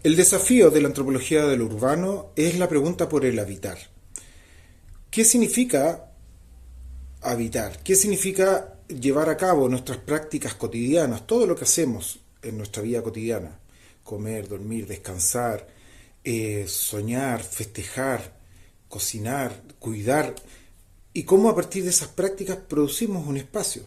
El desafío de la antropología de lo urbano es la pregunta por el habitar. ¿Qué significa habitar? ¿Qué significa llevar a cabo nuestras prácticas cotidianas, todo lo que hacemos en nuestra vida cotidiana? Comer, dormir, descansar, soñar, festejar, cocinar, cuidar. Y cómo a partir de esas prácticas producimos un espacio.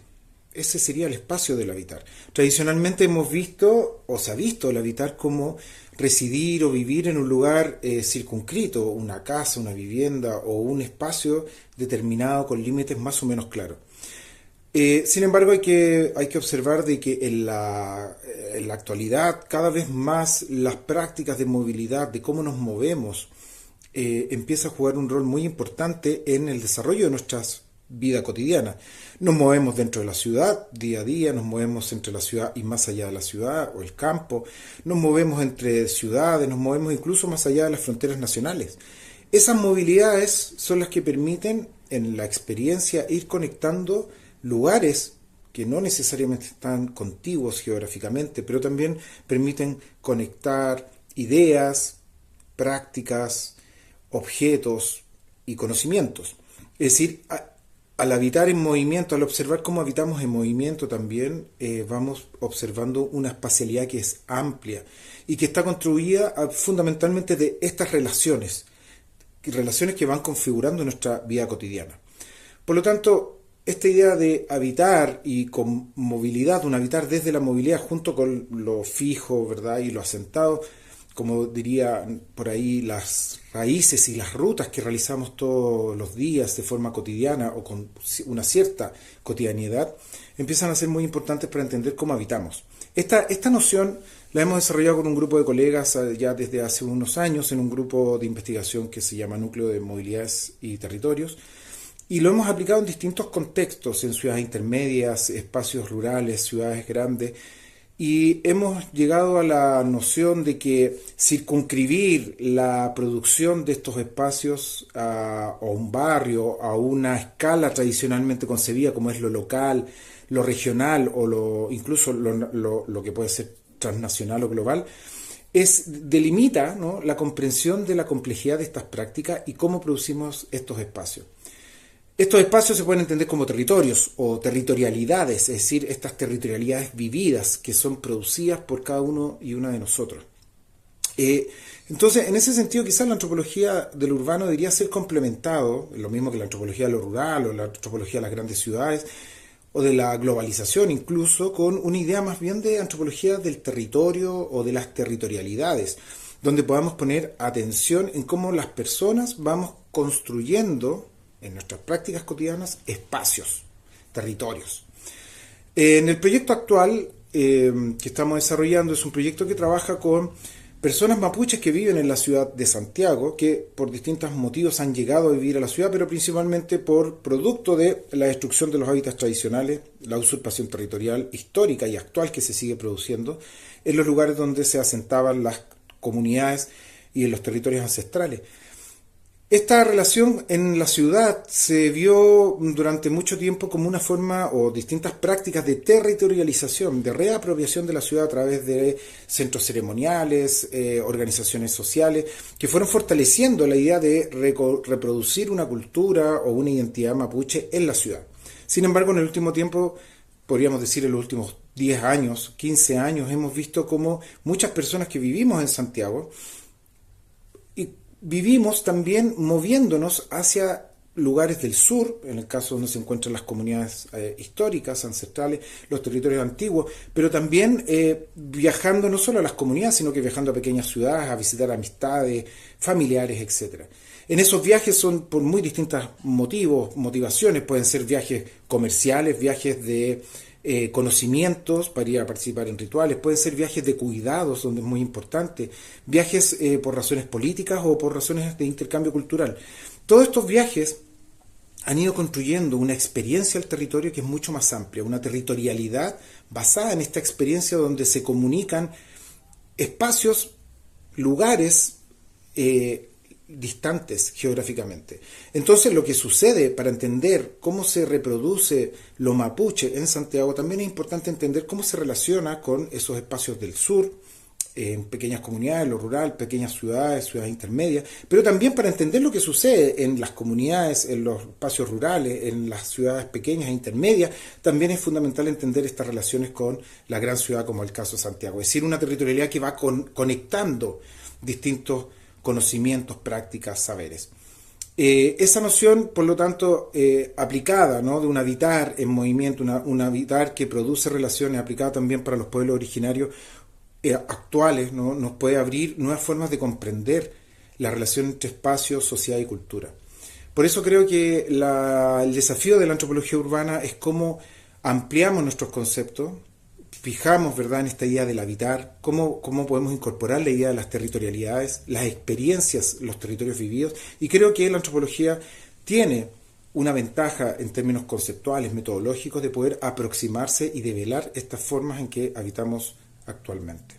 Ese sería el espacio del habitar. Tradicionalmente hemos visto, o se ha visto el habitar como residir o vivir en un lugar circunscrito, una casa, una vivienda o un espacio determinado con límites más o menos claros. Sin embargo, hay que observar de que en la actualidad cada vez más las prácticas de movilidad, de cómo nos movemos, empieza a jugar un rol muy importante en el desarrollo de nuestras vida cotidiana. Nos movemos dentro de la ciudad día a día, nos movemos entre la ciudad y más allá de la ciudad o el campo, nos movemos entre ciudades, nos movemos incluso más allá de las fronteras nacionales. Esas movilidades son las que permiten en la experiencia ir conectando lugares que no necesariamente están contiguos geográficamente, pero también permiten conectar ideas, prácticas, objetos y conocimientos. Es decir, al habitar en movimiento, al observar cómo habitamos en movimiento también, vamos observando una espacialidad que es amplia y que está construida fundamentalmente de estas relaciones que van configurando nuestra vida cotidiana. Por lo tanto, esta idea de habitar y con movilidad, un habitar desde la movilidad junto con lo fijo, ¿verdad? Y lo asentado, como diría por ahí, las raíces y las rutas que realizamos todos los días de forma cotidiana o con una cierta cotidianidad, empiezan a ser muy importantes para entender cómo habitamos. Esta noción la hemos desarrollado con un grupo de colegas ya desde hace unos años en un grupo de investigación que se llama Núcleo de Movilidades y Territorios, y lo hemos aplicado en distintos contextos, en ciudades intermedias, espacios rurales, ciudades grandes, y hemos llegado a la noción de que circunscribir la producción de estos espacios a un barrio, a una escala tradicionalmente concebida como es lo local, lo regional o incluso lo que puede ser transnacional o global, delimita, ¿no?, la comprensión de la complejidad de estas prácticas y cómo producimos estos espacios. Estos espacios se pueden entender como territorios o territorialidades, es decir, estas territorialidades vividas que son producidas por cada uno y una de nosotros. Entonces, en ese sentido, quizás la antropología del urbano debería ser complementado, lo mismo que la antropología de lo rural o la antropología de las grandes ciudades, o de la globalización incluso, con una idea más bien de antropología del territorio o de las territorialidades, donde podamos poner atención en cómo las personas vamos construyendo en nuestras prácticas cotidianas espacios, territorios. En el proyecto actual que estamos desarrollando es un proyecto que trabaja con personas mapuches que viven en la ciudad de Santiago, que por distintos motivos han llegado a vivir a la ciudad, pero principalmente por producto de la destrucción de los hábitats tradicionales, la usurpación territorial histórica y actual que se sigue produciendo en los lugares donde se asentaban las comunidades y en los territorios ancestrales. Esta relación en la ciudad se vio durante mucho tiempo como una forma o distintas prácticas de territorialización, de reapropiación de la ciudad a través de centros ceremoniales, organizaciones sociales, que fueron fortaleciendo la idea de reproducir una cultura o una identidad mapuche en la ciudad. Sin embargo, en el último tiempo, podríamos decir en los últimos 10 años, 15 años, hemos visto como muchas personas que vivimos en Santiago vivimos también moviéndonos hacia lugares del sur, en el caso donde se encuentran las comunidades históricas, ancestrales, los territorios antiguos, pero también viajando no solo a las comunidades, sino que viajando a pequeñas ciudades, a visitar amistades, familiares, etcétera. En esos viajes son por muy distintos motivos, motivaciones, pueden ser viajes comerciales, viajes de conocimientos para ir a participar en rituales, pueden ser viajes de cuidados, donde es muy importante, viajes por razones políticas o por razones de intercambio cultural. Todos estos viajes han ido construyendo una experiencia del territorio que es mucho más amplia, una territorialidad basada en esta experiencia donde se comunican espacios, lugares distantes geográficamente. Entonces, lo que sucede para entender cómo se reproduce lo mapuche en Santiago, también es importante entender cómo se relaciona con esos espacios del sur, en pequeñas comunidades, lo rural, pequeñas ciudades, ciudades intermedias, pero también para entender lo que sucede en las comunidades, en los espacios rurales, en las ciudades pequeñas e intermedias, también es fundamental entender estas relaciones con la gran ciudad como el caso de Santiago. Es decir, una territorialidad que va conectando distintos conocimientos, prácticas, saberes. Esa noción, por lo tanto, aplicada, ¿no?, de un habitar en movimiento, un habitar que produce relaciones, aplicada también para los pueblos originarios actuales, ¿no?, nos puede abrir nuevas formas de comprender la relación entre espacio, sociedad y cultura. Por eso creo que el desafío de la antropología urbana es cómo ampliamos nuestros conceptos, fijamos, ¿verdad?, en esta idea del habitar, cómo podemos incorporar la idea de las territorialidades, las experiencias, los territorios vividos, y creo que la antropología tiene una ventaja en términos conceptuales, metodológicos, de poder aproximarse y develar estas formas en que habitamos actualmente.